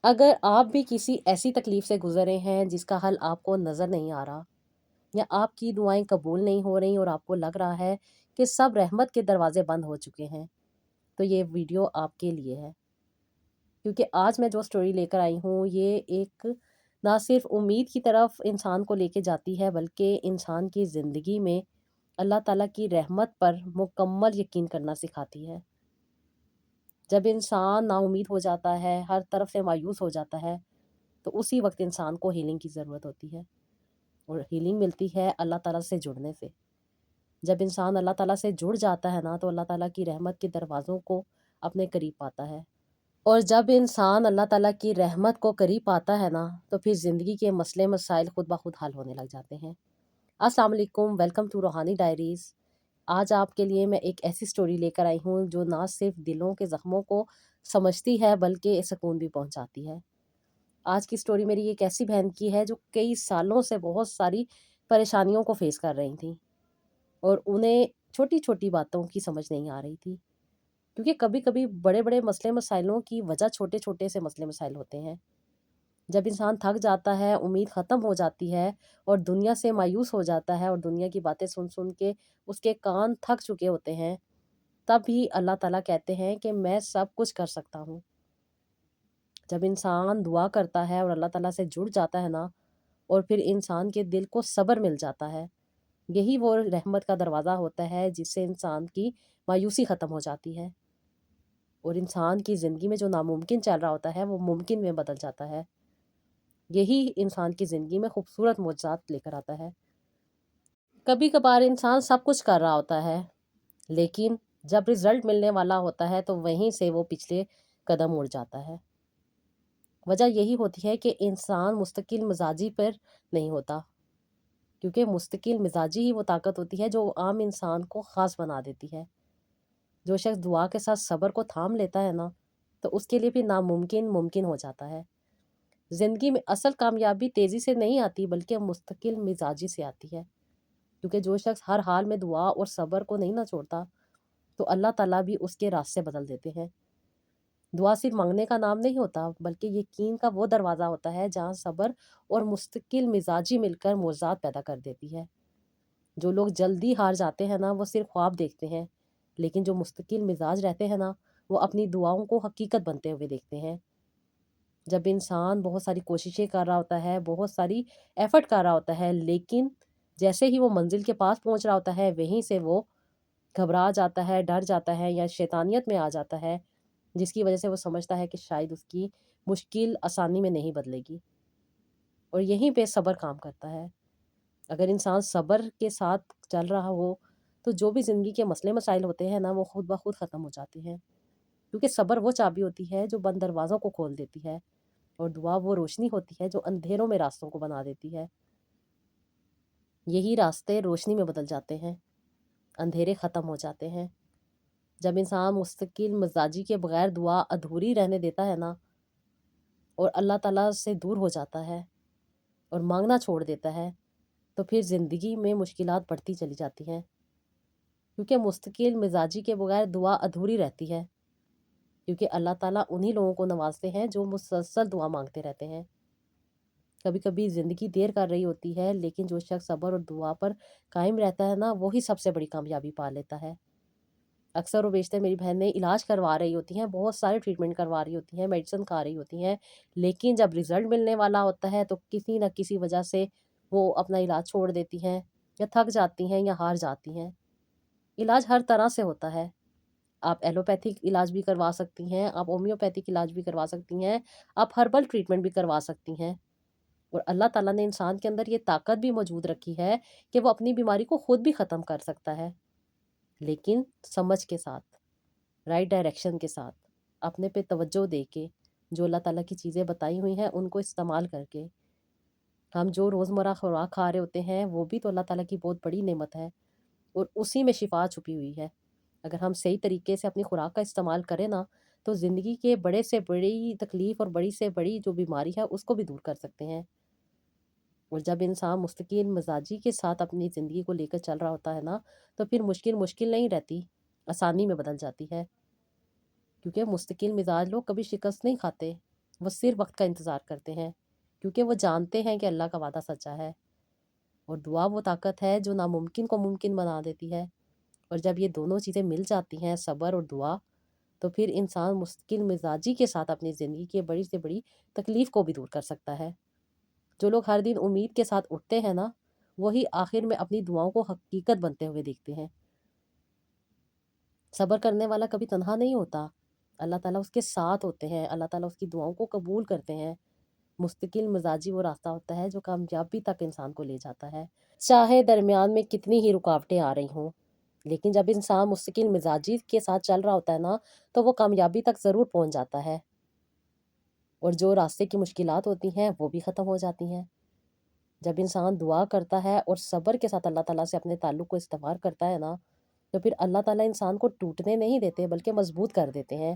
اگر آپ بھی کسی ایسی تکلیف سے گزر رہے ہیں جس کا حل آپ کو نظر نہیں آ رہا، یا آپ کی دعائیں قبول نہیں ہو رہی اور آپ کو لگ رہا ہے کہ سب رحمت کے دروازے بند ہو چکے ہیں، تو یہ ویڈیو آپ کے لیے ہے۔ کیونکہ آج میں جو سٹوری لے کر آئی ہوں، یہ ایک نہ صرف امید کی طرف انسان کو لے کے جاتی ہے، بلکہ انسان کی زندگی میں اللہ تعالیٰ کی رحمت پر مکمل یقین کرنا سکھاتی ہے۔ جب انسان نا امید ہو جاتا ہے، ہر طرف سے مایوس ہو جاتا ہے، تو اسی وقت انسان کو ہیلنگ کی ضرورت ہوتی ہے، اور ہیلنگ ملتی ہے اللہ تعالیٰ سے جڑنے سے۔ جب انسان اللہ تعالیٰ سے جڑ جاتا ہے نا، تو اللہ تعالیٰ کی رحمت کے دروازوں کو اپنے قریب پاتا ہے، اور جب انسان اللہ تعالیٰ کی رحمت کو قریب پاتا ہے نا، تو پھر زندگی کے مسئلے مسائل خود بخود حل ہونے لگ جاتے ہیں۔ السلام علیکم، ویلکم ٹو روحانی ڈائریز۔ آج آپ کے لیے میں ایک ایسی سٹوری لے کر آئی ہوں جو نہ صرف دلوں کے زخموں کو سمجھتی ہے بلکہ سکون بھی پہنچاتی ہے۔ آج کی سٹوری میری ایک ایسی بہن کی ہے جو کئی سالوں سے بہت ساری پریشانیوں کو فیس کر رہی تھیں، اور انہیں چھوٹی چھوٹی باتوں کی سمجھ نہیں آ رہی تھی، کیونکہ کبھی کبھی بڑے بڑے مسئلے مسائلوں کی وجہ چھوٹے چھوٹے سے مسئلے مسائل ہوتے ہیں۔ جب انسان تھک جاتا ہے، امید ختم ہو جاتی ہے، اور دنیا سے مایوس ہو جاتا ہے، اور دنیا کی باتیں سن سن کے اس کے کان تھک چکے ہوتے ہیں، تب ہی اللہ تعالیٰ کہتے ہیں کہ میں سب کچھ کر سکتا ہوں۔ جب انسان دعا کرتا ہے اور اللہ تعالیٰ سے جڑ جاتا ہے نا، اور پھر انسان کے دل کو صبر مل جاتا ہے، یہی وہ رحمت کا دروازہ ہوتا ہے جس سے انسان کی مایوسی ختم ہو جاتی ہے، اور انسان کی زندگی میں جو ناممکن چل رہا ہوتا ہے وہ ممکن میں بدل جاتا ہے۔ یہی انسان کی زندگی میں خوبصورت معجزات لے کر آتا ہے۔ کبھی کبھار انسان سب کچھ کر رہا ہوتا ہے، لیکن جب رزلٹ ملنے والا ہوتا ہے تو وہیں سے وہ پچھلے قدم اڑ جاتا ہے۔ وجہ یہی ہوتی ہے کہ انسان مستقل مزاجی پر نہیں ہوتا، کیونکہ مستقل مزاجی ہی وہ طاقت ہوتی ہے جو عام انسان کو خاص بنا دیتی ہے۔ جو شخص دعا کے ساتھ صبر کو تھام لیتا ہے نا، تو اس کے لیے بھی ناممکن ممکن ہو جاتا ہے۔ زندگی میں اصل کامیابی تیزی سے نہیں آتی بلکہ مستقل مزاجی سے آتی ہے، کیونکہ جو شخص ہر حال میں دعا اور صبر کو نہیں نہ چھوڑتا، تو اللہ تعالیٰ بھی اس کے راستے بدل دیتے ہیں۔ دعا صرف مانگنے کا نام نہیں ہوتا، بلکہ یقین کا وہ دروازہ ہوتا ہے جہاں صبر اور مستقل مزاجی مل کر معجزات پیدا کر دیتی ہے۔ جو لوگ جلدی ہار جاتے ہیں نا، وہ صرف خواب دیکھتے ہیں، لیکن جو مستقل مزاج رہتے ہیں نا، وہ اپنی دعاؤں کو حقیقت بنتے ہوئے دیکھتے ہیں۔ جب انسان بہت ساری کوششیں کر رہا ہوتا ہے، بہت ساری ایفرٹ کر رہا ہوتا ہے، لیکن جیسے ہی وہ منزل کے پاس پہنچ رہا ہوتا ہے، وہیں سے وہ گھبرا جاتا ہے، ڈر جاتا ہے، یا شیطانیت میں آ جاتا ہے، جس کی وجہ سے وہ سمجھتا ہے کہ شاید اس کی مشکل آسانی میں نہیں بدلے گی، اور یہیں پہ صبر کام کرتا ہے۔ اگر انسان صبر کے ساتھ چل رہا ہو، تو جو بھی زندگی کے مسئلے مسائل ہوتے ہیں نا، وہ خود بخود ختم ہو جاتے ہیں، کیونکہ صبر وہ چابی ہوتی ہے جو بند دروازوں کو کھول دیتی ہے، اور دعا وہ روشنی ہوتی ہے جو اندھیروں میں راستوں کو بنا دیتی ہے۔ یہی راستے روشنی میں بدل جاتے ہیں، اندھیرے ختم ہو جاتے ہیں۔ جب انسان مستقل مزاجی کے بغیر دعا ادھوری رہنے دیتا ہے نا، اور اللہ تعالیٰ سے دور ہو جاتا ہے اور مانگنا چھوڑ دیتا ہے، تو پھر زندگی میں مشکلات بڑھتی چلی جاتی ہیں، کیونکہ مستقل مزاجی کے بغیر دعا ادھوری رہتی ہے، کیونکہ اللہ تعالیٰ انہی لوگوں کو نوازتے ہیں جو مسلسل دعا مانگتے رہتے ہیں۔ کبھی کبھی زندگی دیر کر رہی ہوتی ہے، لیکن جو شخص صبر اور دعا پر قائم رہتا ہے نا، وہی سب سے بڑی کامیابی پا لیتا ہے۔ اکثر و بیشتر میری بہنیں علاج کروا رہی ہوتی ہیں، بہت سارے ٹریٹمنٹ کروا رہی ہوتی ہیں، میڈیسن کھا رہی ہوتی ہیں، لیکن جب رزلٹ ملنے والا ہوتا ہے تو کسی نہ کسی وجہ سے وہ اپنا علاج چھوڑ دیتی ہیں، یا تھک جاتی ہیں، یا ہار جاتی ہیں۔ علاج ہر طرح سے ہوتا ہے۔ آپ ایلوپیتھک علاج بھی کروا سکتی ہیں، آپ ہومیوپیتھک علاج بھی کروا سکتی ہیں، آپ ہربل ٹریٹمنٹ بھی کروا سکتی ہیں، اور اللہ تعالیٰ نے انسان کے اندر یہ طاقت بھی موجود رکھی ہے کہ وہ اپنی بیماری کو خود بھی ختم کر سکتا ہے، لیکن سمجھ کے ساتھ، رائٹ ڈائریکشن کے ساتھ، اپنے پہ توجہ دے کے، جو اللہ تعالیٰ کی چیزیں بتائی ہوئی ہیں ان کو استعمال کر کے۔ ہم جو روزمرہ خوراک کھا رہے ہوتے ہیں وہ بھی تو اللہ تعالیٰ کی بہت بڑی نعمت ہے، اور اسی میں شفا چھپی ہوئی ہے۔ اگر ہم صحیح طریقے سے اپنی خوراک کا استعمال کریں نا، تو زندگی کے بڑے سے بڑی تکلیف اور بڑی سے بڑی جو بیماری ہے اس کو بھی دور کر سکتے ہیں۔ اور جب انسان مستقل مزاجی کے ساتھ اپنی زندگی کو لے کر چل رہا ہوتا ہے نا، تو پھر مشکل مشکل نہیں رہتی، آسانی میں بدل جاتی ہے، کیونکہ مستقل مزاج لوگ کبھی شکست نہیں کھاتے، وہ صرف وقت کا انتظار کرتے ہیں، کیونکہ وہ جانتے ہیں کہ اللہ کا وعدہ سچا ہے، اور دعا وہ طاقت ہے جو ناممکن کو ممکن بنا دیتی ہے۔ اور جب یہ دونوں چیزیں مل جاتی ہیں، صبر اور دعا، تو پھر انسان مستقل مزاجی کے ساتھ اپنی زندگی کی بڑی سے بڑی تکلیف کو بھی دور کر سکتا ہے۔ جو لوگ ہر دن امید کے ساتھ اٹھتے ہیں نا، وہی آخر میں اپنی دعاؤں کو حقیقت بنتے ہوئے دیکھتے ہیں۔ صبر کرنے والا کبھی تنہا نہیں ہوتا، اللہ تعالیٰ اس کے ساتھ ہوتے ہیں، اللہ تعالیٰ اس کی دعاؤں کو قبول کرتے ہیں۔ مستقل مزاجی وہ راستہ ہوتا ہے جو کامیابی تک انسان کو لے جاتا ہے، چاہے درمیان میں کتنی ہی رکاوٹیں آ رہی ہوں۔ لیکن جب انسان مستقل مزاجی کے ساتھ چل رہا ہوتا ہے نا، تو وہ کامیابی تک ضرور پہنچ جاتا ہے، اور جو راستے کی مشکلات ہوتی ہیں وہ بھی ختم ہو جاتی ہیں۔ جب انسان دعا کرتا ہے اور صبر کے ساتھ اللہ تعالیٰ سے اپنے تعلق کو استوار کرتا ہے نا، تو پھر اللہ تعالیٰ انسان کو ٹوٹنے نہیں دیتے بلکہ مضبوط کر دیتے ہیں۔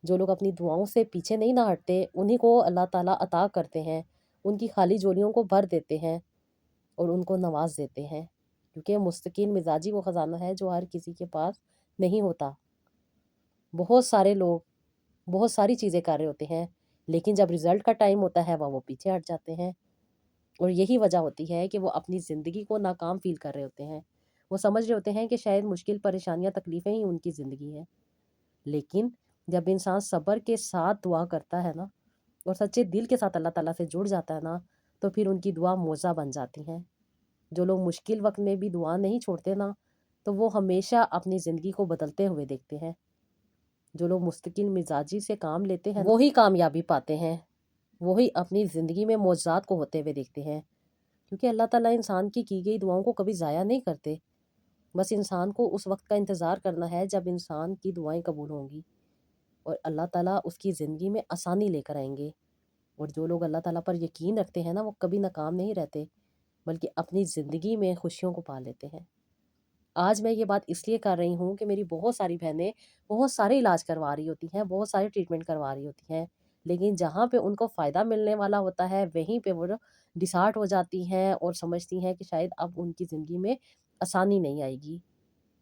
جو لوگ اپنی دعاؤں سے پیچھے نہیں نہ ہٹتے، انہی کو اللہ تعالیٰ عطا کرتے ہیں، ان کی خالی جولیوں کو بھر دیتے ہیں اور ان کو نواز دیتے ہیں، کیونکہ مستقل مزاجی وہ خزانہ ہے جو ہر کسی کے پاس نہیں ہوتا۔ بہت سارے لوگ بہت ساری چیزیں کر رہے ہوتے ہیں، لیکن جب رزلٹ کا ٹائم ہوتا ہے وہ پیچھے ہٹ جاتے ہیں، اور یہی وجہ ہوتی ہے کہ وہ اپنی زندگی کو ناکام فیل کر رہے ہوتے ہیں۔ وہ سمجھ رہے ہوتے ہیں کہ شاید مشکل پریشانیاں تکلیفیں ہی ان کی زندگی ہے، لیکن جب انسان صبر کے ساتھ دعا کرتا ہے نا، اور سچے دل کے ساتھ اللہ تعالیٰ سے جڑ جاتا ہے نا، تو پھر ان کی دعا معجزہ بن جاتی ہیں۔ جو لوگ مشکل وقت میں بھی دعا نہیں چھوڑتے نا، تو وہ ہمیشہ اپنی زندگی کو بدلتے ہوئے دیکھتے ہیں۔ جو لوگ مستقل مزاجی سے کام لیتے ہیں وہی کامیابی پاتے ہیں، وہی اپنی زندگی میں معجزات کو ہوتے ہوئے دیکھتے ہیں، کیونکہ اللہ تعالیٰ انسان کی گئی دعاؤں کو کبھی ضائع نہیں کرتے۔ بس انسان کو اس وقت کا انتظار کرنا ہے جب انسان کی دعائیں قبول ہوں گی، اور اللہ تعالیٰ اس کی زندگی میں آسانی لے کر آئیں گے۔ اور جو لوگ اللہ تعالیٰ پر یقین رکھتے ہیں نا، وہ کبھی ناکام نہیں رہتے بلکہ اپنی زندگی میں خوشیوں کو پا لیتے ہیں۔ آج میں یہ بات اس لیے کر رہی ہوں کہ میری بہت ساری بہنیں بہت سارے علاج کروا رہی ہوتی ہیں، بہت سارے ٹریٹمنٹ کروا رہی ہوتی ہیں، لیکن جہاں پہ ان کو فائدہ ملنے والا ہوتا ہے وہیں پہ وہ ڈسہارٹ ہو جاتی ہیں اور سمجھتی ہیں کہ شاید اب ان کی زندگی میں آسانی نہیں آئے گی۔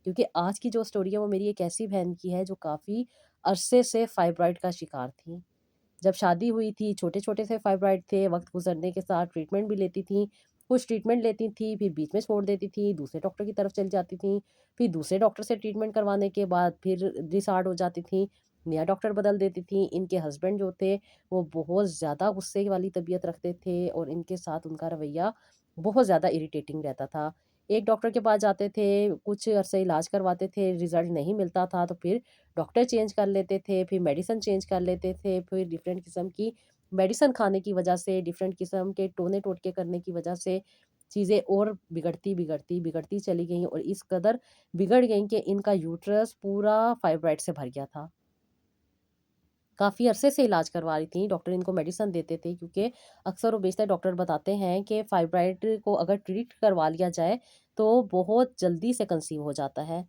کیونکہ آج کی جو سٹوری ہے وہ میری ایک ایسی بہن کی ہے جو کافی عرصے سے فائبرائڈ کا شکار تھی۔ جب شادی ہوئی تھی چھوٹے چھوٹے سے فائبرائڈ تھے، وقت گزرنے کے ساتھ ٹریٹمنٹ بھی لیتی تھیں، کچھ ٹریٹمنٹ لیتی تھیں پھر بیچ میں چھوڑ دیتی تھیں، دوسرے ڈاکٹر کی طرف چل جاتی تھیں، پھر دوسرے ڈاکٹر سے ٹریٹمنٹ کروانے کے بعد پھر ڈسارڈ ہو جاتی تھیں، نیا ڈاکٹر بدل دیتی تھیں۔ ان کے ہسبینڈ جو تھے وہ بہت زیادہ غصے والی طبیعت رکھتے تھے، اور ان کے ساتھ ان کا رویہ بہت زیادہ اریٹیٹنگ رہتا تھا۔ ایک ڈاکٹر کے پاس جاتے تھے، کچھ عرصے علاج کرواتے تھے، رزلٹ نہیں ملتا تھا تو پھر ڈاکٹر چینج کر لیتے تھے، پھر میڈیسن چینج کر لیتے تھے، پھر ڈفرینٹ قسم کی میڈیسن کھانے کی وجہ سے، ڈفرینٹ قسم کے ٹونے ٹوٹکے کرنے کی وجہ سے چیزیں اور بگڑتی چلی گئیں، اور اس قدر بگڑ گئیں کہ ان کا یوٹرس پورا فائبرائڈ سے بھر گیا تھا۔ کافی عرصے سے علاج کروا رہی تھیں، ڈاکٹر ان کو میڈیسن دیتے تھے، کیونکہ اکثر و بیشتر ڈاکٹر بتاتے ہیں کہ فائبرائڈ کو اگر ٹریٹ کروا لیا جائے تو بہت جلدی سے کنسیو ہو جاتا ہے۔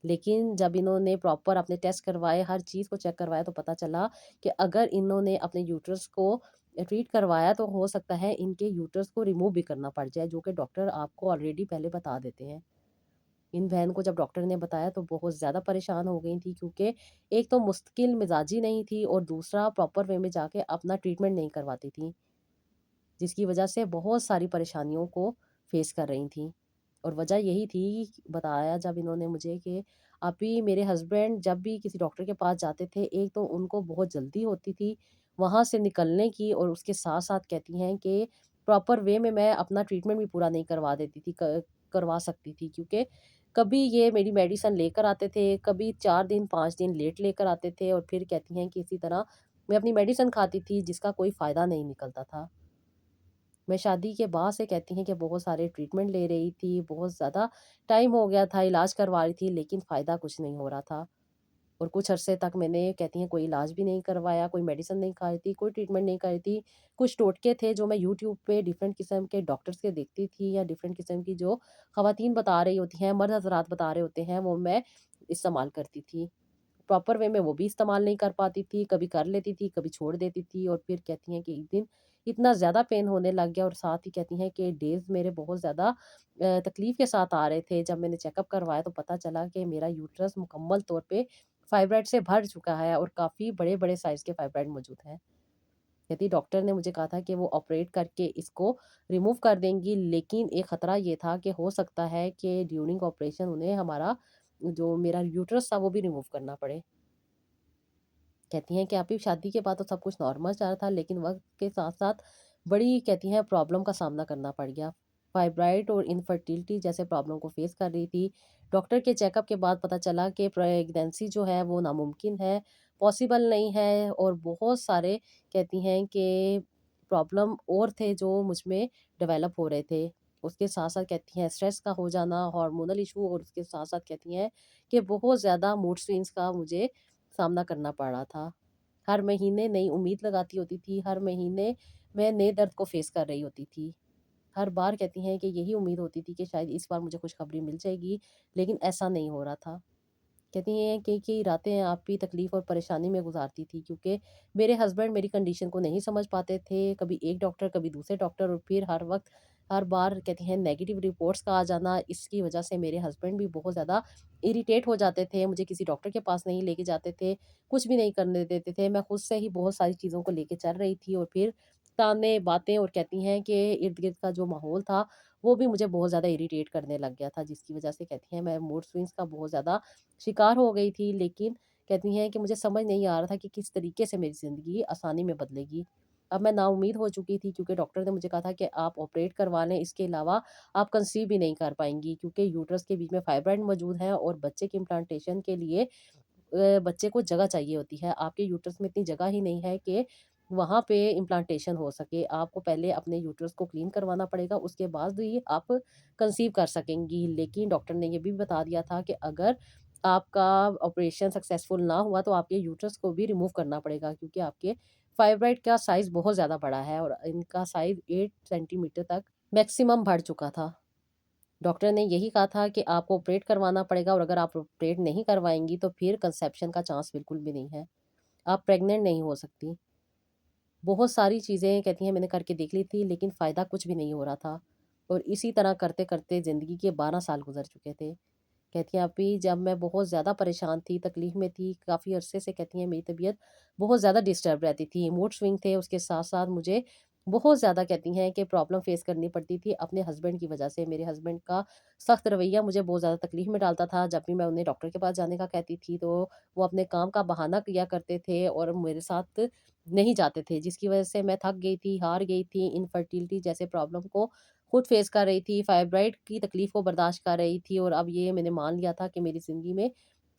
لیکن جب انہوں نے پراپر اپنے ٹیسٹ کروائے، ہر چیز کو چیک کروایا، تو پتہ چلا کہ اگر انہوں نے اپنے یوٹرس کو ٹریٹ کروایا تو ہو سکتا ہے ان کے یوٹرس کو ریموو بھی کرنا پڑ جائے، جو کہ ڈاکٹر آپ کو آلریڈی پہلے بتا دیتے ہیں۔ ان بہن کو جب ڈاکٹر نے بتایا تو بہت زیادہ پریشان ہو گئی تھی، کیونکہ ایک تو مستقل مزاجی نہیں تھی اور دوسرا پراپر وے میں جا کے اپنا ٹریٹمنٹ نہیں کرواتی تھی، جس کی وجہ سے بہت ساری پریشانیوں کو فیس کر رہی تھیں۔ اور وجہ یہی تھی، بتایا جب انہوں نے مجھے کہ ابھی میرے ہسبینڈ جب بھی کسی ڈاکٹر کے پاس جاتے تھے، ایک تو ان کو بہت جلدی ہوتی تھی وہاں سے نکلنے کی، اور اس کے ساتھ ساتھ کہتی ہیں کہ پراپر وے میں اپنا ٹریٹمنٹ بھی پورا نہیں کروا سکتی تھی، کیونکہ کبھی یہ میری میڈیسن لے کر آتے تھے، کبھی 4 دن 5 دن لیٹ لے کر آتے تھے، اور پھر کہتی ہیں کہ اسی طرح میں اپنی میڈیسن کھاتی تھی جس کا کوئی فائدہ نہیں نکلتا تھا۔ میں شادی کے بعد سے کہتی ہیں کہ بہت سارے ٹریٹمنٹ لے رہی تھی، بہت زیادہ ٹائم ہو گیا تھا، علاج کروا رہی تھی، لیکن فائدہ کچھ نہیں ہو رہا تھا، اور کچھ عرصے تک میں نے کہتی ہیں کوئی علاج بھی نہیں کروایا، کوئی میڈیسن نہیں کھا رہی تھی، کوئی ٹریٹمنٹ نہیں کر رہی تھی۔ کچھ ٹوٹکے تھے جو میں یوٹیوب پہ ڈفرینٹ قسم کے ڈاکٹرز کے دیکھتی تھی، یا ڈفرینٹ قسم کی جو خواتین بتا رہی ہوتی ہیں، مرد حضرات بتا رہے ہوتے ہیں، وہ میں استعمال کرتی تھی۔ پراپر وے میں وہ بھی استعمال نہیں کر پاتی تھی، کبھی کر لیتی تھی، کبھی چھوڑ دیتی تھی، اور پھر کہتی ہیں کہ ایک دن اتنا زیادہ پین ہونے لگ گیا، اور ساتھ ہی کہتی ہیں کہ ڈیز میرے بہت زیادہ تکلیف کے ساتھ آ رہے تھے۔ جب میں نے چیک اپ کروایا تو پتہ چلا کہ میرا یوٹرس مکمل طور پہ फाइब्राइड से भर चुका है और काफ़ी बड़े-बड़े साइज़ के फाइब्राइड मौजूद हैं। यदि डॉक्टर ने मुझे कहा था कि वो ऑपरेट करके इसको रिमूव कर देंगी, लेकिन एक ख़तरा ये था कि हो सकता है कि ड्यूरिंग ऑपरेशन उन्हें हमारा जो मेरा यूट्रस था वो भी रिमूव करना पड़े। कहती हैं कि आपकी शादी के बाद तो सब कुछ नॉर्मल चल रहा था, लेकिन वक़्त के साथ-साथ बड़ी कहती हैं प्रॉब्लम का सामना करना पड़ गया। फाइब्राइड और इनफर्टिलिटी जैसे प्रॉब्लम को फेस कर रही थी। डॉक्टर के चेकअप के बाद पता चला कि प्रेग्नेंसी जो है वो नामुमकिन है, पॉसिबल नहीं है और बहुत सारे कहती हैं कि प्रॉब्लम और थे जो मुझ में डेवलप हो रहे थे। उसके साथ-साथ कहती हैं स्ट्रेस का हो जाना, हार्मोनल इश्यू और उसके साथ-साथ कहती हैं कि बहुत ज़्यादा मूड स्विंग्स का मुझे सामना करना पड़ रहा था। हर महीने नई उम्मीद लगाती होती थी, हर महीने मैं नए दर्द को फ़ेस कर रही होती थी। हर बार कहती हैं कि यही उम्मीद होती थी कि शायद इस बार मुझे खुशखबरी मिल जाएगी, लेकिन ऐसा नहीं हो रहा था। कहती हैं कि रातें आप भी तकलीफ़ और परेशानी में गुज़ारती थी क्योंकि मेरे हस्बैंड मेरी कंडीशन को नहीं समझ पाते थे। कभी एक डॉक्टर, कभी दूसरे डॉक्टर और फिर हर बार कहती हैं नेगेटिव रिपोर्ट्स का आ जाना, इसकी वज़ह से मेरे हस्बैंड भी बहुत ज़्यादा इरिटेट हो जाते थे। मुझे किसी डॉक्टर के पास नहीं लेके जाते थे, कुछ भी नहीं करने देते थे। मैं खुद से ही बहुत सारी चीज़ों को लेके चल रही थी और फिर ताने, बातें और कहती हैं कि इर्द-गिर्द का जो माहौल था, वो भी मुझे बहुत ज़्यादा इरिटेट करने लग गया था, जिसकी वज़ह से कहती हैं मैं मूड स्विंग्स का बहुत ज़्यादा शिकार हो गई थी, लेकिन कहती हैं कि मुझे समझ नहीं आ रहा था कि किस तरीके से मेरी ज़िंदगी आसानी में बदलेगी। अब मैं नाउम्मीद हो चुकी थी क्योंकि डॉक्टर ने मुझे कहा था कि आप ऑपरेट करवा लें, इसके अलावा आप कंसीव भी नहीं कर पाएँगी क्योंकि यूट्रस के बीच में फाइब्रॉइड मौजूद है और बच्चे के इम्प्लांटेशन के लिए बच्चे को जगह चाहिए होती है। आपके यूट्रस में इतनी जगह ही नहीं है कि वहाँ पे इम्प्लांटेशन हो सके। आपको पहले अपने यूट्रस को क्लीन करवाना पड़ेगा, उसके बाद ही आप कंसीव कर सकेंगी। लेकिन डॉक्टर ने ये भी बता दिया था कि अगर आपका ऑपरेशन सक्सेसफुल ना हुआ तो आपके यूट्रस को भी रिमूव करना पड़ेगा क्योंकि आपके फाइब्रॉइड का साइज़ बहुत ज़्यादा बड़ा है और इनका साइज़ 8 सेंटीमीटर तक मैक्सिमम बढ़ चुका था। डॉक्टर ने यही कहा था कि आपको ऑपरेट करवाना पड़ेगा और अगर आप ऑपरेट नहीं करवाएँगी तो फिर कंसेप्शन का चांस बिल्कुल भी नहीं है। आप प्रेग्नेंट नहीं हो सकती। बहुत सारी चीज़ें कहती हैं मैंने करके देख ली थी लेकिन फ़ायदा कुछ भी नहीं हो रहा था। और इसी तरह करते-करते ज़िंदगी के 12 साल गुज़र चुके थे। कहती हैं अभी जब मैं बहुत ज़्यादा परेशान थी, तकलीफ़ में थी, काफ़ी अरसे से कहती हैं मेरी तबीयत बहुत ज़्यादा डिस्टर्ब रहती थी। मूड स्विंग थे, उसके साथ-साथ मुझे बहुत ज़्यादा कहती हैं कि प्रॉब्लम फ़ेस करनी पड़ती थी अपने हस्बैंड की वज़ह से। मेरे हस्बैंड का सख्त रवैया मुझे बहुत ज़्यादा तकलीफ़ में डालता था। जब भी मैं उन्हें डॉक्टर के पास जाने का कहती थी, तो वो अपने काम का बहाना किया करते थे और मेरे साथ नहीं जाते थे, जिसकी वज़ह से मैं थक गई थी, हार गई थी, इनफर्टिलिटी जैसे प्रॉब्लम को खुद फेस कर रही थी, फाइब्रॉइड की तकलीफ़ को बर्दाश्त कर रही थी और अब ये मैंने मान लिया था कि मेरी ज़िंदगी में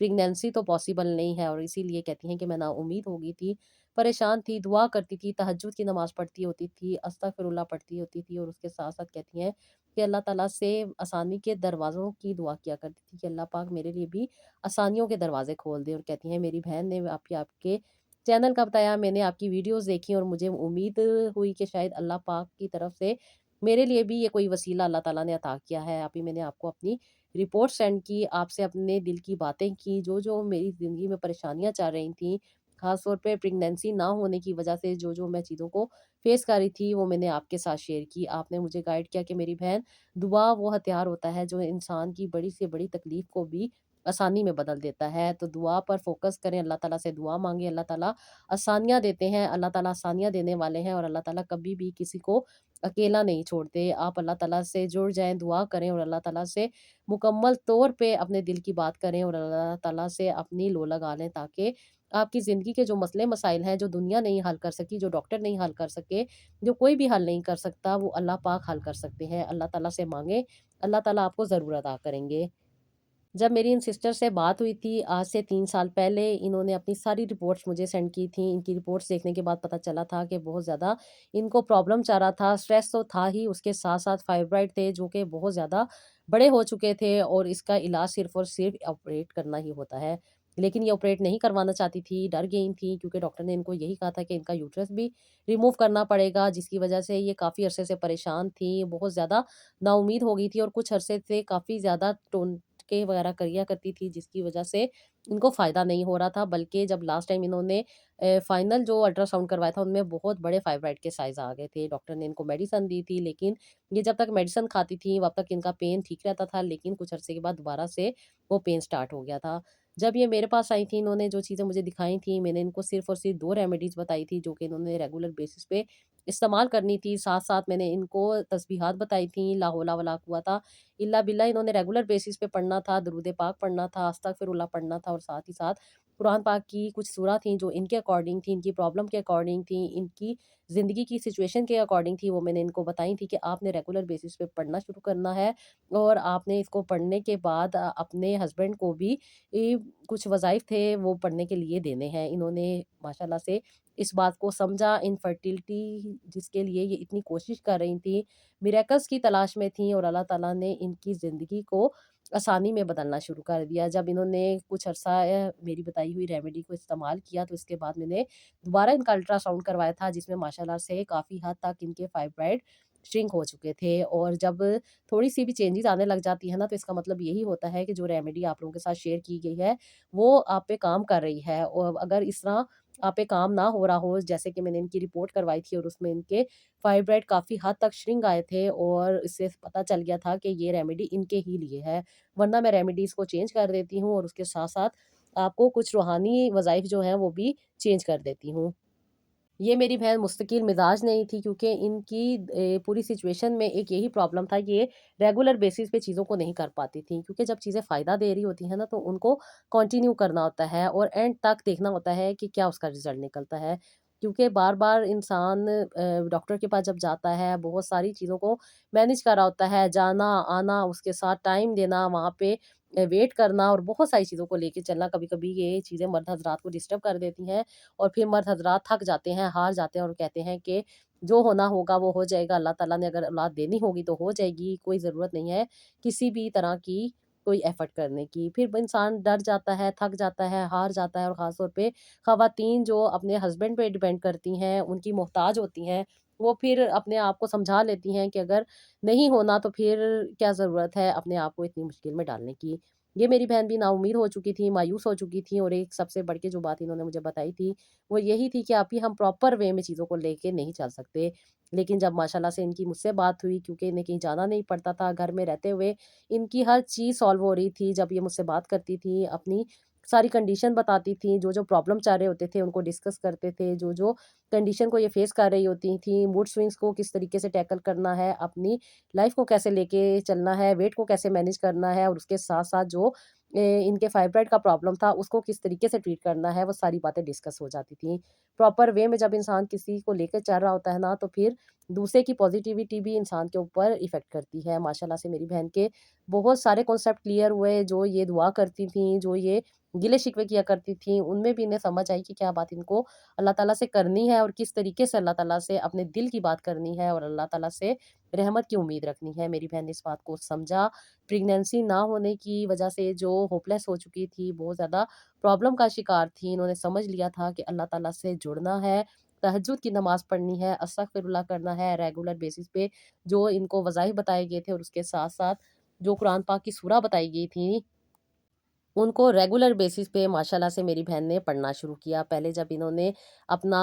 प्रेगनेंसी तो पॉसिबल नहीं है और इसीलिए कहती हैं कि मैं नाउम्मीद हो गई थी, परेशान थी, दुआ करती थी, तहज्जुद की नमाज़ पढ़ती होती थी, अस्तगफिरुल्लाह पढ़ती होती थी और उसके साथ-साथ कहती हैं कि अल्लाह ताला से आसानी के दरवाज़ों की दुआ किया करती थी कि अल्लाह पाक मेरे लिए भी आसानियों के दरवाज़े खोल दे और कहती हैं मेरी बहन ने आपके चैनल का बताया, मैंने आपकी वीडियोज़ देखी और मुझे उम्मीद हुई कि शायद अल्लाह पाक की तरफ से मेरे लिए भी ये कोई वसीला अल्लाह ताला ने अता किया है। अभी मैंने आपको अपनी रिपोर्ट सेंड की, आपसे अपने दिल की बातें की, जो-जो मेरी ज़िंदगी में परेशानियाँ चल रही थीं, ख़ास तौर पे प्रेगनेंसी ना होने की वजह से जो-जो मैं चीज़ों को फ़ेस कर रही थी, वो मैंने आपके साथ शेयर की। आपने मुझे गाइड किया कि मेरी बहन, दुआ वो हथियार होता है जो इंसान की बड़ी से बड़ी तकलीफ़ को भी आसानी में बदल देता है। तो दुआ पर फ़ोकस करें, अल्लाह ताला से दुआ माँगे, अल्लाह ताला आसानियाँ देते हैं, अल्लाह ताला आसानियाँ देने वाले हैं और अल्लाह ताला कभी भी किसी को अकेला नहीं छोड़ते। आप अल्लाह ताला से जुड़ जाएँ, दुआ करें और अल्लाह ताला से मुकम्मल तौर पे अपने दिल की बात करें और अल्लाह ताला से अपनी लो लगा लें ताकि आपकी ज़िंदगी के जो मसले मसाइल हैं, जो दुनिया नहीं हल कर सकी, जो डॉक्टर नहीं हल कर सके, जो कोई भी हल नहीं कर सकता, वो अल्लाह पाक हल कर सकते हैं। अल्लाह ताला से माँगे, अल्लाह ताला आपको ज़रूर अता करेंगे। जब मेरी इन सिस्टर से बात हुई थी आज से 3 साल पहले, इन्होंने अपनी सारी रिपोर्ट्स मुझे सेंड की थी। इनकी रिपोर्ट्स देखने के बाद पता चला था कि बहुत ज़्यादा इनको प्रॉब्लम चल रहा था, स्ट्रेस तो था ही, उसके साथ-साथ फाइब्रॉइड थे जो कि बहुत ज़्यादा बड़े हो चुके थे और इसका इलाज सिर्फ़ और सिर्फ़ ऑपरेट करना ही होता है। लेकिन ये ऑपरेट नहीं करवाना चाहती थी, डर गई थी क्योंकि डॉक्टर ने इनको यही कहा था कि इनका यूट्रस भी रिमूव करना पड़ेगा, जिसकी वजह से ये काफ़ी अरसे से परेशान थी, बहुत ज़्यादा नाउम्मीद हो गई थी और कुछ अरसे से काफ़ी ज़्यादा टोटके वगैरह किया करती थी जिसकी वजह से इनको फ़ायदा नहीं हो रहा था बल्कि जब लास्ट टाइम इन्होंने फाइनल जो अल्ट्रासाउंड करवाया था उनमें बहुत बड़े फाइब्रॉइड के साइज़ आ गए थे। डॉक्टर ने इनको मेडिसिन दी थी लेकिन ये जब तक मेडिसिन खाती थी तब तक इनका पेन ठीक रहता था लेकिन कुछ अरसे के बाद दोबारा से वो पेन स्टार्ट हो गया था। जब ये मेरे पास आई थी, इन्होंने जो चीज़ें मुझे दिखाई थी, मैंने इनको सिर्फ़ और सिर्फ़ 2 रेमेडीज़ बताई थी, जो कि इन्होंने रेगुलर बेसिस पे इस्तेमाल करनी थी। साथ-साथ मैंने इनको तस्बीहात बताई थी, ला हौला वला कुव्वता इल्ला बिल्ला इन्होंने रेगुलर बेसिस पे पढ़ना था, दुरूद पाक पढ़ना था, अस्तगफिरुल्लाह पढ़ना था और साथ ही साथ कुरान पाक की कुछ सूरा थी जो इनके अकॉर्डिंग थी, इनकी प्रॉब्लम के अकॉर्डिंग थी, इनकी ज़िंदगी की सिचुएशन के अकॉर्डिंग थी, वो मैंने इनको बताई थी कि आपने रेगुलर बेसिस पे पढ़ना शुरू करना है और आपने इसको पढ़ने के बाद अपने हस्बैंड को भी कुछ वज़ाइफ थे वो पढ़ने के लिए देने हैं। इन्होंने माशाल्लाह से इस बात को समझा, इनफर्टिलिटी जिसके लिए ये इतनी कोशिश कर रही थी, मिरेकल्स की तलाश में थीं और अल्लाह ताला ने इनकी ज़िंदगी को आसानी में बदलना शुरू कर दिया। जब इन्होंने कुछ अरसा मेरी बताई हुई रेमेडी को इस्तेमाल किया, तो इसके बाद मैंने दोबारा इनका अल्ट्रासाउंड करवाया था, जिसमें माशाल्लाह से काफ़ी हद तक इनके फाइब्राइड श्रिंक हो चुके थे। और जब थोड़ी-सी भी चेंजेज़ आने लग जाती है ना, तो इसका मतलब यही होता है कि जो रेमेडी आप लोगों के साथ शेयर की गई है, वो आप पे काम कर रही है। और अगर इस तरह आप पे काम ना हो रहा हो, जैसे कि मैंने इनकी रिपोर्ट करवाई थी और उसमें इनके फाइब्राइड काफ़ी हद तक श्रिंक आए थे और इससे पता चल गया था कि ये रेमेडी इनके ही लिए है। वरना मैं रेमेडीज़ को चेंज कर देती हूँ और उसके साथ-साथ आपको कुछ रूहानी वज़ाइफ जो हैं, वो भी चेंज कर देती हूँ। ये मेरी बहन मुस्तकिल मिज़ाज नहीं थी, क्योंकि इनकी पूरी सिचुएशन में एक यही प्रॉब्लम था कि ये रेगुलर बेसिस पे चीज़ों को नहीं कर पाती थी, क्योंकि जब चीज़ें फ़ायदा दे रही होती हैं ना, तो उनको कंटिन्यू करना होता है और एंड तक देखना होता है कि क्या उसका रिज़ल्ट निकलता है। क्योंकि बार-बार इंसान डॉक्टर के पास जब जाता है, बहुत सारी चीज़ों को मैनेज कर रहा होता है, जाना, आना, उसके साथ टाइम देना, वहाँ पे वेट करना और बहुत सारी चीज़ों को लेके चलना। कभी-कभी ये चीज़ें मर्द हज़रात को डिस्टर्ब कर देती हैं और फिर मर्द हज़रात थक जाते हैं, हार जाते हैं और कहते हैं कि जो होना होगा वो हो जाएगा, अल्लाह ताला ने अगर औलाद देनी होगी तो हो जाएगी, कोई ज़रूरत नहीं है किसी भी तरह की कोई एफ़र्ट करने की। फिर इंसान डर जाता है, थक जाता है, हार जाता है और ख़ास तौर पे ख़वातीन जो अपने हस्बैंड पे डिपेंड करती हैं, उनकी मोहताज होती हैं, वो फिर अपने आप को समझा लेती हैं कि अगर नहीं होना तो फिर क्या ज़रूरत है अपने आप को इतनी मुश्किल में डालने की। ये मेरी बहन भी नाउम्मीद हो चुकी थी, मायूस हो चुकी थी और एक सबसे बढ़ के जो बात इन्होंने मुझे बताई थी, वो यही थी कि अभी हम प्रॉपर वे में चीज़ों को लेके नहीं चल सकते। लेकिन जब माशाल्लाह से इनकी मुझसे बात हुई, क्योंकि इन्हें कहीं जाना नहीं पड़ता था, घर में रहते हुए इनकी हर चीज़ सॉल्व हो रही थी। जब ये मुझसे बात करती थी, अपनी सारी कंडीशन बताती थी, जो-जो प्रॉब्लम चाह रहे होते थे, उनको डिस्कस करते थे। जो-जो कंडीशन को ये फेस कर रही होती थी, मूड स्विंग्स को किस तरीके से टैकल करना है, अपनी लाइफ़ को कैसे लेके चलना है, वेट को कैसे मैनेज करना है और उसके साथ-साथ जो इनके फाइब्रॉइड का प्रॉब्लम था, उसको किस तरीके से ट्रीट करना है, वो सारी बातें डिस्कस हो जाती थी। प्रॉपर वे में जब इंसान किसी को लेकर चल रहा होता है ना, तो फिर दूसरे की पॉज़िटिविटी भी इंसान के ऊपर इफ़ेक्ट करती है। माशाल्लाह से मेरी बहन के बहुत सारे कॉन्सेप्ट क्लियर हुए, जो ये दुआ करती थीं, जो ये गिले-शिकवे किया करती थीं, उनमें भी इन्हें समझ आई कि क्या बात इनको अल्लाह ताला से करनी है और किस तरीके से अल्लाह ताला से अपने दिल की बात करनी है और अल्लाह ताला से रहमत की उम्मीद रखनी है। मेरी बहन ने इस बात को समझा। प्रेगनेंसी ना होने की वजह से जो होपलेस हो चुकी थी, बहुत ज़्यादा प्रॉब्लम का शिकार थी, इन्होंने समझ लिया था कि अल्लाह ताला से जुड़ना है, तहज्जुद की नमाज़ पढ़नी है, अस्तगफिरुल्लाह करना है रेगुलर बेसिस पे, जो इनको वज़ाइफ बताए गए थे और उसके साथ-साथ जो कुरान पाक की सूरा बताई गई थी, उनको रेगुलर बेसिस पे माशाल्लाह से मेरी बहन ने पढ़ना शुरू किया। पहले जब इन्होंने अपना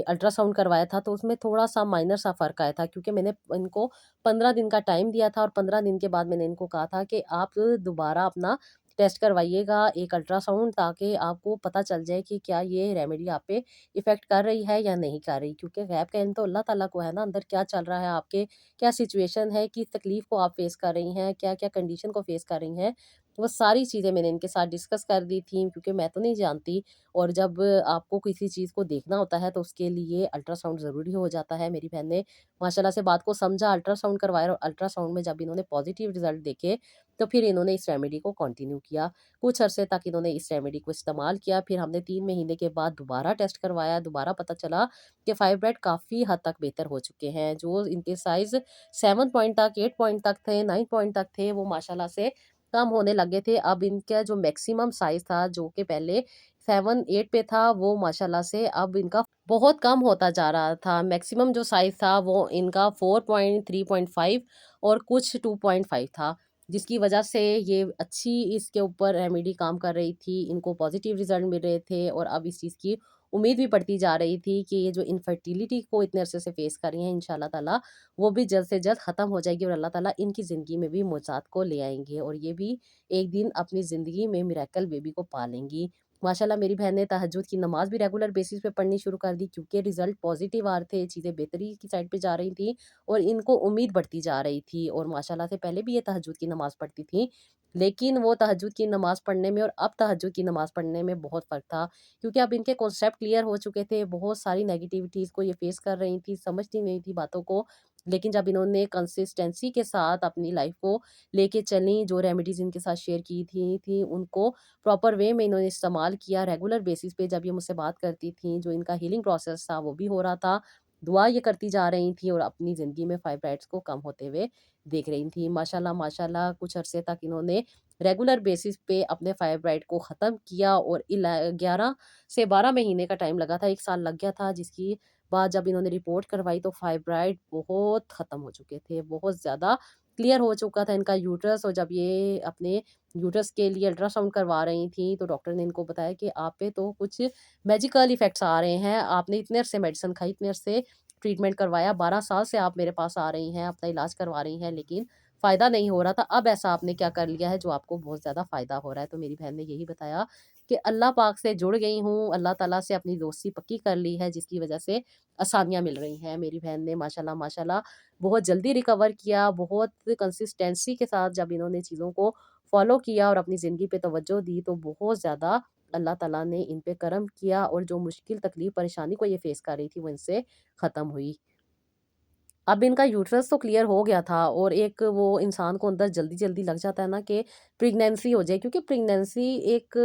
अल्ट्रासाउंड करवाया था, तो उसमें थोड़ा-सा माइनर सा फ़र्क आया था, क्योंकि मैंने इनको 15 दिन का टाइम दिया था और 15 दिन के बाद मैंने इनको कहा था कि आप दोबारा अपना टेस्ट करवाइएगा एक अल्ट्रासाउंड, ताकि आपको पता चल जाए कि क्या ये रेमेडी आप पे इफ़ेक्ट कर रही है या नहीं कर रही। क्योंकि गैब का इल्म तो अल्लाह ताला को है ना, अंदर क्या चल रहा है आपके, क्या सिचुएशन है, किस तकलीफ़ को आप फ़ेस कर रही हैं, क्या-क्या कंडीशन को फ़ेस कर रही हैं। वो सारी चीज़ें मैंने इनके साथ डिस्कस कर दी थी, क्योंकि मैं तो नहीं जानती। और जब आपको किसी चीज़ को देखना होता है, तो उसके लिए अल्ट्रासाउंड ज़रूरी हो जाता है। मेरी बहन ने माशाल्लाह से बात को समझा, अल्ट्रासाउंड करवाया और अल्ट्रासाउंड में जब इन्होंने पॉजिटिव रिज़ल्ट देखे, तो फिर इन्होंने इस रेमेडी को कंटिन्यू किया। कुछ अरसे तक इन्होंने इस रेमेडी को इस्तेमाल किया, फिर हमने 3 महीने के बाद दोबारा टेस्ट करवाया, दोबारा पता चला कि फाइब्रॉइड काफ़ी हद तक बेहतर हो चुके हैं। जो इनके साइज़ 7 पॉइंट तक, 8 पॉइंट तक थे, 9 पॉइंट तक थे, वो माशाल्लाह से कम होने लगे थे। अब इनका जो मैक्सिमम साइज़ था, जो कि पहले 7-8 पे था, वो माशाल्लाह से अब इनका बहुत कम होता जा रहा था। मैक्सिमम जो साइज़ था वो इनका 4 3.5 और कुछ 2.5 था, जिसकी वजह से ये अच्छी इसके ऊपर रेमेडी काम कर रही थी। इनको पॉज़िटिव रिज़ल्ट मिल रहे थे और अब इस चीज़ की उम्मीद भी बढ़ती जा रही थी कि ये जो इनफर्टिलिटी को इतने अरसे से फेस कर रही हैं, इंशाल्लाह ताला वो भी जल्द से जल्द ख़त्म हो जाएगी और अल्लाह ताला इनकी ज़िंदगी में भी मुआज़ात को ले आएँगे और ये भी एक दिन अपनी ज़िंदगी में मिरेकल बेबी को पालेंगी। माशाल्लाह मेरी बहन ने तहज्जुद की नमाज़ भी रेगुलर बेसिस पे पढ़नी शुरू कर दी, क्योंकि रिज़ल्ट पॉज़िटिव आ रहे थे, चीज़ें बेहतरी की साइड पे जा रही थी और इनको उम्मीद बढ़ती जा रही थी। और माशाल्लाह से पहले भी ये तहज्जुद की नमाज़ पढ़ती थी, लेकिन वो तहज्जुद की नमाज़ पढ़ने में और अब तहज्जुद की नमाज़ पढ़ने में बहुत फ़र्क था, क्योंकि अब इनके कॉन्सेप्ट क्लियर हो चुके थे। बहुत सारी नेगेटिविटीज़ को ये फ़ेस कर रही थी, समझती नहीं थी बातों को। लेकिन जब इन्होंने कंसिस्टेंसी के साथ अपनी लाइफ़ को लेके चलीं, जो रेमेडीज़ इनके साथ शेयर की थी उनको प्रॉपर वे में इन्होंने इस्तेमाल किया। रेगुलर बेसिस पे जब ये मुझसे बात करती थीं, जो इनका हीलिंग प्रोसेस था वो भी हो रहा था। दुआ ये करती जा रही थीं और अपनी ज़िंदगी में फाइब्राइड्स को कम होते हुए देख रही थीं। माशाल्लाह, माशाल्लाह कुछ अरसे तक इन्होंने रेगुलर बेसिस पे अपने फाइब्राइड को ख़त्म किया और 11 से 12 महीने का टाइम लगा था, 1 साल लग गया था, जिसकी बाद जब इन्होंने रिपोर्ट करवाई तो फाइब्राइड बहुत ख़त्म हो चुके थे, बहुत ज़्यादा क्लियर हो चुका था इनका यूट्रस। और जब ये अपने यूट्रस के लिए अल्ट्रासाउंड करवा रही थीं, तो डॉक्टर ने इनको बताया कि आप पे तो कुछ मैजिकल इफ़ेक्ट्स आ रहे हैं, आपने इतने अरसे मेडिसिन खाई, इतने अरसे ट्रीटमेंट करवाया, 12 साल से आप मेरे पास आ रही हैं, अपना इलाज करवा रही हैं, लेकिन फ़ायदा नहीं हो रहा था। अब ऐसा आपने क्या कर लिया है जो आपको बहुत ज़्यादा फ़ायदा हो रहा है? तो मेरी बहन ने यही बताया कि अल्लाह पाक से जुड़ गई हूँ, अल्लाह ताला से अपनी दोस्ती पक्की कर ली है, जिसकी वज़ह से आसानियाँ मिल रही हैं। मेरी बहन ने माशाल्लाह, माशाल्लाह बहुत जल्दी रिकवर किया, बहुत कंसिस्टेंसी के साथ जब इन्होंने चीज़ों को फ़ॉलो किया और अपनी ज़िंदगी पे तवज्जो दी, तो बहुत ज़्यादा अल्लाह ताला ने इन पे करम किया और जो मुश्किल, तकलीफ़, परेशानी को ये फ़ेस कर रही थी, वो इनसे ख़त्म हुई। अब इनका यूट्रस तो क्लियर हो गया था और एक वो इंसान को अंदर जल्दी-जल्दी लग जाता है ना कि प्रेग्नेंसी हो जाए, क्योंकि प्रेग्नेंसी एक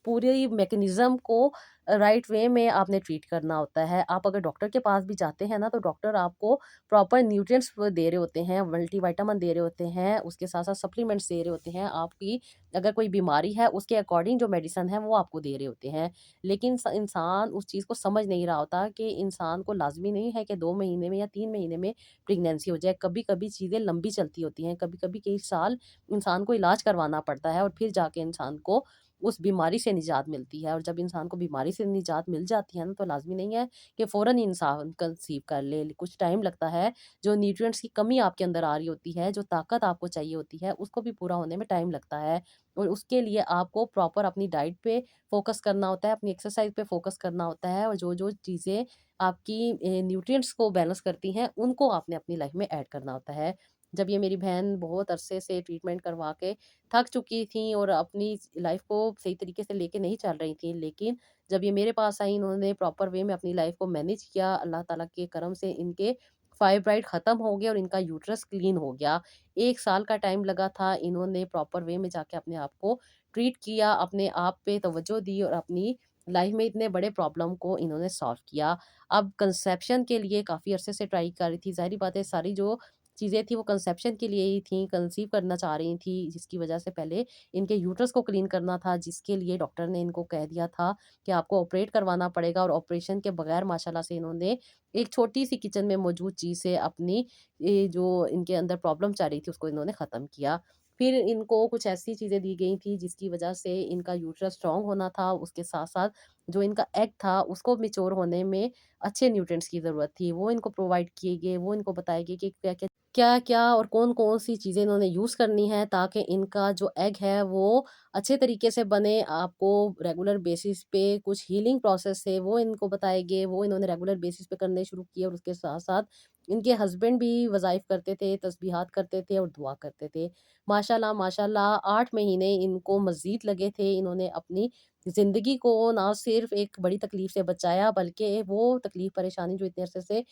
पूरी मैकेनिज़्म को राइट वे में आपने ट्रीट करना होता है। आप अगर डॉक्टर के पास भी जाते हैं ना, तो डॉक्टर आपको प्रॉपर न्यूट्रिएंट्स वो दे रहे होते हैं, मल्टीविटामिन दे रहे होते हैं, उसके साथ-साथ सप्लीमेंट्स दे रहे होते हैं। आपकी अगर कोई बीमारी है, उसके अकॉर्डिंग जो मेडिसिन है, वो आपको दे रहे होते हैं। लेकिन इंसान उस चीज़ को समझ नहीं रहा होता कि इंसान को लाज़मी नहीं है कि 2 महीने में या 3 महीने में प्रेग्नेंसी हो जाए। कभी-कभी चीज़ें लंबी चलती होती हैं, कभी-कभी कई साल इंसान को इलाज करवाना पड़ता है और फिर जाके इंसान को उस बीमारी से निजात मिलती है। और जब इंसान को बीमारी से निजात मिल जाती है ना, तो लाज़मी नहीं है कि फ़ौरन ही इंसान कंसीव कर ले। कुछ टाइम लगता है, जो न्यूट्रिएंट्स की कमी आपके अंदर आ रही होती है, जो ताकत आपको चाहिए होती है, उसको भी पूरा होने में टाइम लगता है। और उसके लिए आपको प्रॉपर अपनी डाइट पे फ़ोकस करना होता है, अपनी एक्सरसाइज़ पे फ़ोकस करना होता है और जो-जो चीज़ें आपकी न्यूट्रिएंट्स को बैलेंस करती हैं, उनको आपने अपनी लाइफ़ में ऐड करना होता है। जब ये मेरी बहन बहुत अरसे से ट्रीटमेंट करवा के थक चुकी थीं और अपनी लाइफ़ को सही तरीके से लेके नहीं चल रही थीं, लेकिन जब ये मेरे पास आई, इन्होंने प्रॉपर वे में अपनी लाइफ़ को मैनेज किया, अल्लाह ताला के करम से इनके फाइब्राइड ख़त्म हो गए और इनका यूट्रस क्लीन हो गया। 1 साल का टाइम लगा था, इन्होंने प्रॉपर वे में जाके अपने आप को ट्रीट किया, अपने आप पे तवज्जो दी और अपनी लाइफ़ में इतने बड़े प्रॉब्लम को इन्होंने सॉल्व किया। अब कंसेप्शन के लिए काफ़ी अरसे से ट्राई कर रही थी, ज़ाहिर-सी बात है सारी जो चीज़ें थी वो कंसेप्शन के लिए ही थी, कंसीव करना चाह रही थी, जिसकी वजह से पहले इनके यूट्रस को क्लीन करना था, जिसके लिए डॉक्टर ने इनको कह दिया था कि आपको ऑपरेट करवाना पड़ेगा। और ऑपरेशन के बगैर माशाल्लाह से इन्होंने एक छोटी-सी किचन में मौजूद चीज़ से अपनी ये जो इनके अंदर प्रॉब्लम चल रही थी, उसको इन्होंने ख़त्म किया। फिर इनको कुछ ऐसी चीज़ें दी गई थी, जिसकी वजह से इनका यूट्रस स्ट्रॉन्ग होना था, उसके साथ-साथ जो इनका एग था, उसको मैच्योर होने में अच्छे न्यूट्रिएंट्स की ज़रूरत थी, वो इनको प्रोवाइड किए गए, वो इनको बताया गया कि क्या-क्या क्या-क्या और कौन-कौन सी चीज़ें इन्होंने यूज़ करनी है, ताकि इनका जो एग है वो अच्छे तरीके से बने। आपको रेगुलर बेसिस पे कुछ हीलिंग प्रोसेस है वो इनको बताए गए, वो इन्होंने रेगुलर बेसिस पे करने शुरू किए। और उसके साथ-साथ इनके हस्बैंड भी वज़ाइफ़ करते थे, तस्बीहात करते थे और दुआ करते थे। माशाल्लाह, माशाल्लाह 8 महीने इनको मज़ीद लगे थे। इन्होंने अपनी ज़िंदगी को ना सिर्फ़ एक बड़ी तकलीफ़ से बचाया, बल्कि वो तकलीफ़ परेशानी जो इतने अरसे से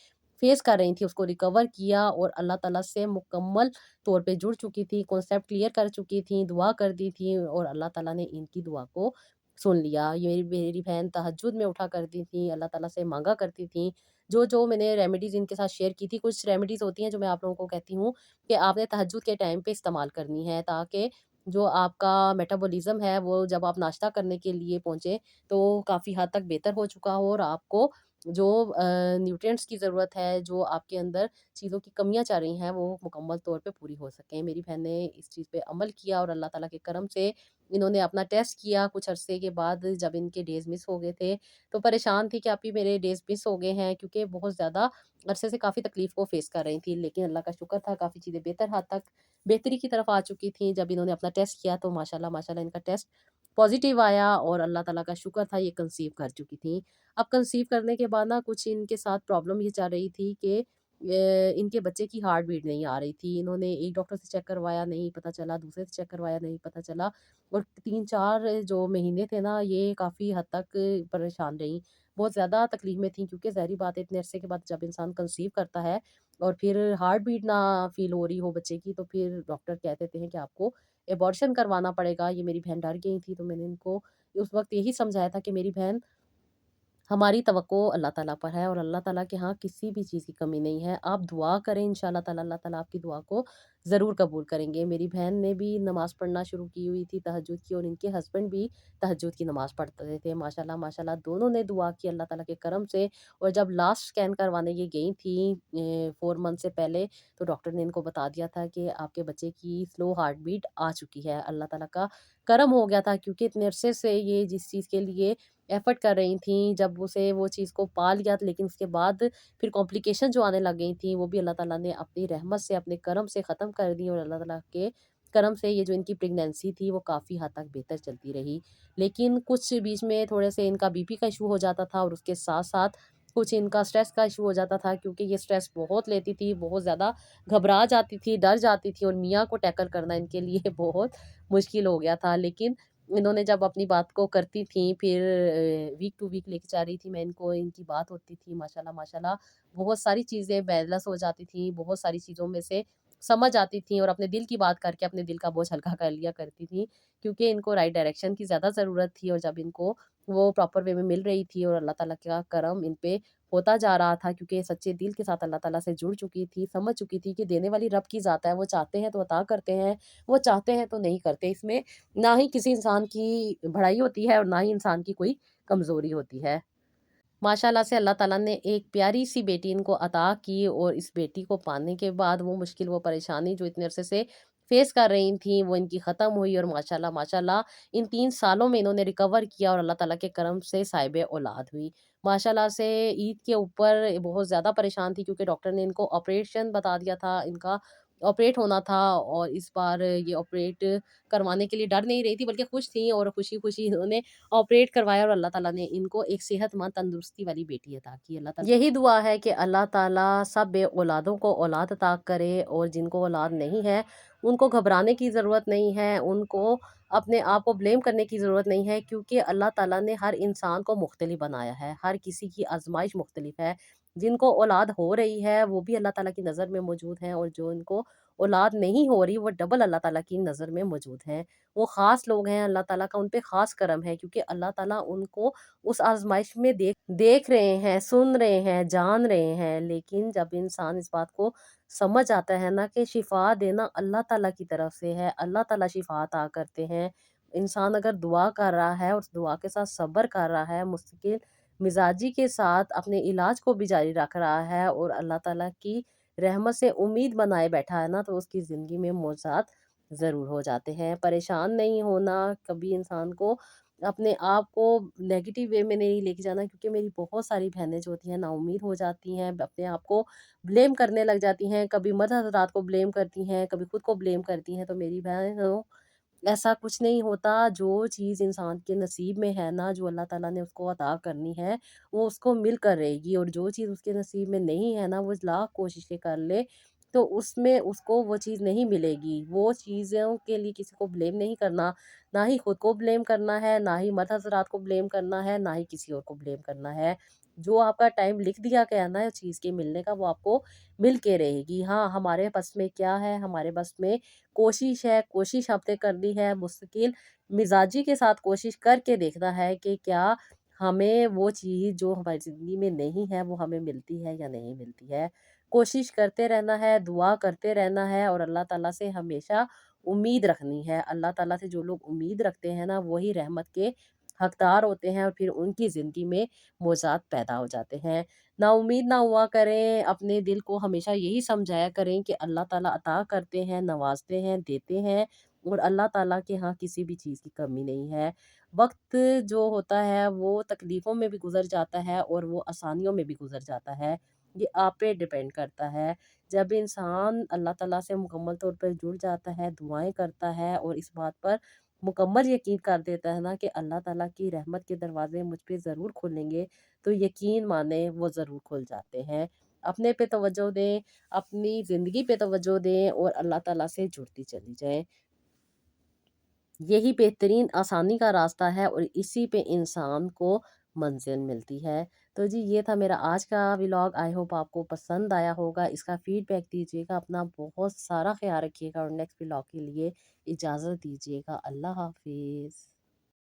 फेस कर रही थी, उसको रिकवर किया और अल्लाह ताला से मुकम्मल तौर पे जुड़ चुकी थी, कॉन्सेप्ट क्लियर कर चुकी थी, दुआ कर दी थी और अल्लाह ताला ने इनकी दुआ को सुन लिया। ये मेरी मेरी बहन तहज्जुद में उठा करती थी, अल्लाह ताला से माँगा करती थी। जो-जो मैंने रेमेडीज़ इनके साथ शेयर की थी, कुछ रेमेडीज़ होती हैं जो मैं आप लोगों को कहती हूँ कि आपने तहज्जुद के टाइम पे इस्तेमाल करनी है, ताकि जो आपका मेटाबॉलिज़्म है, वो जब आप नाश्ता करने के लिए पहुँचे, तो काफ़ी हद तक बेहतर हो चुका हो और आपको جو نیوٹرینٹس کی ضرورت ہے، جو آپ کے اندر چیزوں کی کمیاں چل رہی ہیں، وہ مکمل طور پہ پوری ہو سکیں۔ میری بہن نے اس چیز پہ عمل کیا اور اللہ تعالیٰ کے کرم سے انہوں نے اپنا ٹیسٹ کیا کچھ عرصے کے بعد، جب ان کے ڈیز مس ہو گئے تھے تو پریشان تھی کہ آپ ہی میرے ڈیز مس ہو گئے ہیں، کیونکہ بہت زیادہ عرصے سے کافی تکلیف کو فیس کر رہی تھی، لیکن اللہ کا شکر تھا کافی چیزیں بہتر حد تک بہتری کی طرف آ چکی تھیں۔ جب انہوں نے اپنا ٹیسٹ کیا تو ماشاءاللہ ماشاءاللہ ان کا ٹیسٹ پازیٹیو آیا اور اللہ تعالیٰ کا شکر تھا یہ کنسیو کر چکی تھیں۔ اب کنسیو کرنے کے بعد نا کچھ ان کے ساتھ پرابلم یہ چل رہی تھی کہ ان کے بچے کی ہارٹ بیٹ نہیں آ رہی تھی۔ انہوں نے ایک ڈاکٹر سے چیک کروایا، نہیں پتہ چلا، دوسرے سے چیک کروایا، نہیں پتہ چلا، اور 3-4 جو مہینے تھے نا یہ کافی حد تک پریشان رہیں، بہت زیادہ تکلیف میں تھیں، کیونکہ ظاہری بات ہے اتنے عرصے کے بعد جب انسان کنسیو کرتا ہے اور پھر ہارٹ بیٹ نہ فیل ہو رہی ہو بچے کی، تو پھر ڈاکٹر کہہ دیتے ہیں کہ آپ کو ایبارشن کروانا پڑے گا۔ یہ میری بہن ڈر گئی تھی، تو میں نے ان کو اس وقت یہی سمجھایا تھا کہ میری بہن، ہماری توقع اللہ تعالیٰ پر ہے اور اللہ تعالیٰ کے ہاں کسی بھی چیز کی کمی نہیں ہے، آپ دعا کریں انشاءاللہ تعالیٰ، اللہ تعالیٰ آپ کی دعا کو ضرور قبول کریں گے۔ میری بہن نے بھی نماز پڑھنا شروع کی ہوئی تھی تہجد کی، اور ان کے ہسبینڈ بھی تہجد کی نماز پڑھتے تھے، ماشاءاللہ ماشاءاللہ دونوں نے دعا کی اللہ تعالیٰ کے کرم سے۔ اور جب لاسٹ اسکین کروانے یہ گئی تھیں 4 منتھ سے پہلے، تو ڈاکٹر نے ان کو بتا دیا تھا کہ آپ کے بچے کی سلو ہارٹ بیٹ آ چکی ہے۔ اللہ تعالیٰ کا کرم ہو گیا تھا، کیونکہ اتنے عرصے سے یہ جس چیز کے لیے ایفرٹ کر رہی تھیں، جب اسے وہ چیز کو پا لیا، لیکن اس کے بعد پھر کمپلیکیشن جو آنے لگ گئی تھیں، وہ بھی اللہ تعالیٰ نے اپنی رحمت سے اپنے کرم سے ختم کر دی، اور اللہ تعالیٰ کے کرم سے یہ جو ان کی پریگنینسی تھی وہ کافی حد تک بہتر چلتی رہی۔ لیکن کچھ بیچ میں تھوڑے سے ان کا بی پی کا ایشو ہو جاتا تھا، اور اس کے ساتھ ساتھ کچھ ان کا اسٹریس کا ایشو ہو جاتا تھا، کیونکہ یہ اسٹریس بہت لیتی تھی، بہت زیادہ گھبرا جاتی تھی، ڈر جاتی تھی، اور میاں کو ٹیکل کرنا ان کے لیے بہت مشکل ہو گیا تھا۔ لیکن انہوں نے جب اپنی بات کو کرتی تھیں، پھر ویک ٹو ویک لے کے جا رہی تھی میں ان کو، ان کی بات ہوتی تھی، ماشاءاللہ ماشاءاللہ بہت ساری چیزیں بیلنس ہو جاتی تھیں، بہت ساری چیزوں میں سے سمجھ آتی تھیں، اور اپنے دل کی بات کر کے اپنے دل کا بوجھ ہلکا کر لیا کرتی تھیں، کیونکہ ان کو رائٹ ڈائریکشن کی زیادہ ضرورت تھی، اور جب ان کو وہ پراپر وے میں مل رہی تھی اور اللہ تعالیٰ کا کرم ان پہ ہوتا جا رہا تھا، کیونکہ سچے دل کے ساتھ اللہ تعالیٰ سے جڑ چکی تھی، سمجھ چکی تھی کہ دینے والی رب کی ذات ہے، وہ چاہتے ہیں تو عطا کرتے ہیں، وہ چاہتے ہیں تو نہیں کرتے۔ اس میں نہ ہی کسی انسان کی بڑائی ہوتی ہے اور نہ ہی انسان کی کوئی کمزوری ہوتی ہے۔ ماشاءاللہ سے اللہ تعالیٰ نے ایک پیاری سی بیٹی ان کو عطا کی، اور اس بیٹی کو پانے کے بعد وہ مشکل، وہ پریشانی جو اتنے عرصے سے فیس کر رہی تھیں، وہ ان کی ختم ہوئی، اور ماشاءاللہ ماشاءاللہ ان 3 سالوں میں انہوں نے ریکور کیا، اور اللہ تعالیٰ کے کرم سے صاحب اولاد ہوئی۔ ماشاءاللہ سے عید کے اوپر بہت زیادہ پریشان تھی، کیونکہ ڈاکٹر نے ان کو آپریشن بتا دیا تھا، ان کا آپریٹ ہونا تھا، اور اس بار یہ آپریٹ کروانے کے لیے ڈر نہیں رہی تھی بلکہ خوش تھیں، اور خوشی خوشی انہوں نے آپریٹ کروایا، اور اللہ تعالیٰ نے ان کو ایک صحت مند تندرستی والی بیٹی عطا کی۔ اللہ تعالیٰ یہی دعا ہے کہ اللہ تعالیٰ سب بے اولادوں کو اولاد عطا کرے، اور جن کو اولاد نہیں ہے ان کو گھبرانے کی ضرورت نہیں ہے، ان کو اپنے آپ کو بلیم کرنے کی ضرورت نہیں ہے، کیونکہ اللہ تعالیٰ نے ہر انسان کو مختلف بنایا ہے، ہر کسی کی آزمائش مختلف ہے۔ جن کو اولاد ہو رہی ہے وہ بھی اللہ تعالیٰ کی نظر میں موجود ہیں، اور جو ان کو اولاد نہیں ہو رہی وہ ڈبل اللہ تعالیٰ کی نظر میں موجود ہیں۔ وہ خاص لوگ ہیں، اللہ تعالیٰ کا ان پہ خاص کرم ہے، کیونکہ اللہ تعالیٰ ان کو اس آزمائش میں دیکھ رہے ہیں، سن رہے ہیں، جان رہے ہیں۔ لیکن جب انسان اس بات کو سمجھ آتا ہے نا کہ شفا دینا اللہ تعالیٰ کی طرف سے ہے، اللہ تعالیٰ شفا عطا کرتے ہیں، انسان اگر دعا کر رہا ہے اور اس دعا کے ساتھ صبر کر رہا ہے، مستقل مزاجی کے ساتھ اپنے علاج کو بھی جاری رکھ رہا ہے، اور اللہ تعالیٰ کی رحمت سے امید بنائے بیٹھا ہے نا، تو اس کی زندگی میں معجزات ضرور ہو جاتے ہیں۔ پریشان نہیں ہونا، کبھی انسان کو اپنے آپ کو نیگیٹو وے میں نہیں لے کے جانا، کیونکہ میری بہت ساری بہنیں جو ہوتی ہیں نا امید ہو جاتی ہیں، اپنے آپ کو بلیم کرنے لگ جاتی ہیں، کبھی مدر حضرات کو بلیم کرتی ہیں، کبھی خود کو بلیم کرتی ہیں۔ تو میری بہنوں، ایسا کچھ نہیں ہوتا، جو چیز انسان کے نصیب میں ہے نا، جو اللہ تعالیٰ نے اس کو عطا کرنی ہے وہ اس کو مل کر رہے گی، اور جو چیز اس کے نصیب میں نہیں ہے نا، وہ لاکھ کوششیں کر لے تو اس میں اس کو وہ چیز نہیں ملے گی۔ وہ چیزوں کے لیے کسی کو بلیم نہیں کرنا، نہ ہی خود کو بلیم کرنا ہے، نہ ہی مدر حضرات کو بلیم کرنا ہے، نہ ہی کسی اور کو بلیم کرنا ہے۔ جو آپ کا ٹائم لکھ دیا گیا نا اس چیز کے ملنے کا، وہ آپ کو مل کے رہے گی۔ ہاں، ہمارے بس میں کیا ہے، ہمارے بس میں کوشش ہے، کوشش ہم نے کرنی ہے، مستقل مزاجی کے ساتھ کوشش کر کے دیکھنا ہے کہ کیا ہمیں وہ چیز جو ہماری زندگی میں نہیں ہے وہ ہمیں ملتی ہے یا نہیں ملتی ہے۔ کوشش کرتے رہنا ہے، دعا کرتے رہنا ہے، اور اللہ تعالیٰ سے ہمیشہ امید رکھنی ہے۔ اللہ تعالیٰ سے جو لوگ امید رکھتے ہیں نا، وہی رحمت کے حقدار ہوتے ہیں اور پھر ان کی زندگی میں معجزات پیدا ہو جاتے ہیں۔ نا امید نہ ہوا کریں، اپنے دل کو ہمیشہ یہی سمجھایا کریں کہ اللہ تعالیٰ عطا کرتے ہیں، نوازتے ہیں، دیتے ہیں، اور اللہ تعالیٰ کے ہاں کسی بھی چیز کی کمی نہیں ہے۔ وقت جو ہوتا ہے وہ تکلیفوں میں بھی گزر جاتا ہے اور وہ آسانیوں میں بھی گزر جاتا ہے، یہ آپ پہ ڈیپینڈ کرتا ہے۔ جب انسان اللہ تعالیٰ سے مکمل طور پر جڑ جاتا ہے، دعائیں کرتا ہے اور اس بات پر مکمل یقین کر دیتا ہے نا کہ اللہ تعالیٰ کی رحمت کے دروازے مجھ پہ ضرور کھلیں گے، تو یقین مانیں وہ ضرور کھل جاتے ہیں۔ اپنے پہ توجہ دیں، اپنی زندگی پہ توجہ دیں اور اللہ تعالیٰ سے جڑتی چلی جائیں۔ یہی بہترین آسانی کا راستہ ہے اور اسی پہ انسان کو منزل ملتی ہے۔ تو جی یہ تھا میرا آج کا ولاگ، آئی ہوپ آپ کو پسند آیا ہوگا، اس کا فیڈ بیک دیجیے گا، اپنا بہت سارا خیال رکھیے گا اور نیکسٹ ولاگ کے لیے اجازت دیجیے گا۔ اللہ حافظ۔